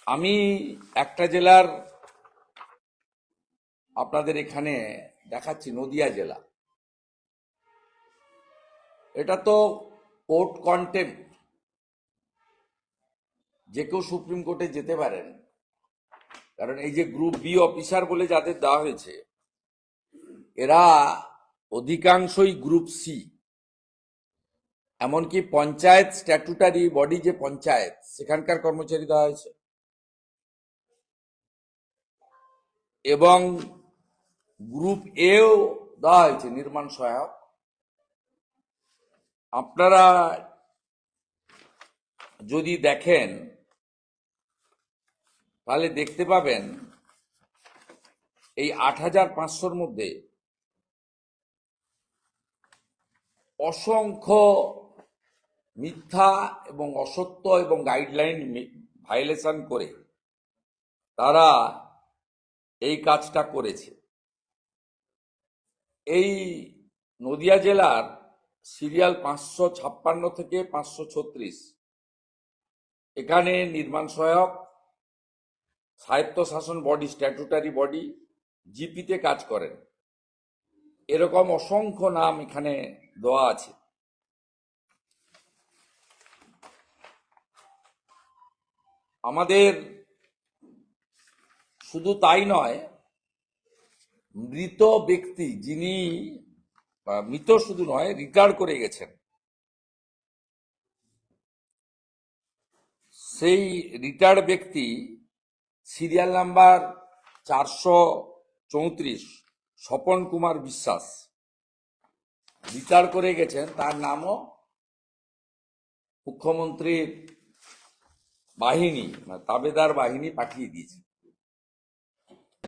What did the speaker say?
আমি একটা জেলার আপনাদের এখানে দেখাচ্ছি, নদিয়া জেলা। এটা তো কোর্ট কন্টেম্প, যে কেউ সুপ্রিম কোর্টে যেতে পারেন। কারণ এই যে গ্রুপ বি অফিসার বলে যাদের দেওয়া হয়েছে, এরা অধিকাংশই গ্রুপ সি। এমনকি পঞ্চায়েত স্ট্যাটুটারি বডি, যে পঞ্চায়েত, সেখানকার কর্মচারী দেওয়া হয়েছে। এবং গ্রুপ এও দেওয়া হয়েছে, নির্মাণ সহায়ক। আপনারা যদি দেখেন তাহলে দেখতে পাবেন এই ৮,৫০০-র মধ্যে অসংখ্য মিথ্যা এবং অসত্য এবং গাইডলাইন ভায়োলেশন করে তারা এই কাজটা করেছে। এই নদিয়া জেলার সিরিয়াল ৫৫৬ থেকে ৫৩৬, এখানে নির্মাণ সহায়ক, স্বায়ত্তশাসন বডি, স্ট্যাটুটারি বডি, জিপিতে কাজ করেন। এরকম অসংখ্য নাম এখানে দেওয়া আছে। আমাদের শুধু তাই নয়, মৃত ব্যক্তি যিনি, মৃত শুধু নয়, রিটায়ার করে গেছেন, সেই রিটায়ার্ড ব্যক্তি serial number ৪৩৪, Swapan Kumar Biswas, retire করে গেছেন। তার নামও মুখ্যমন্ত্রীর বাহিনী, তাবেদার বাহিনী পাঠিয়ে দিয়েছে।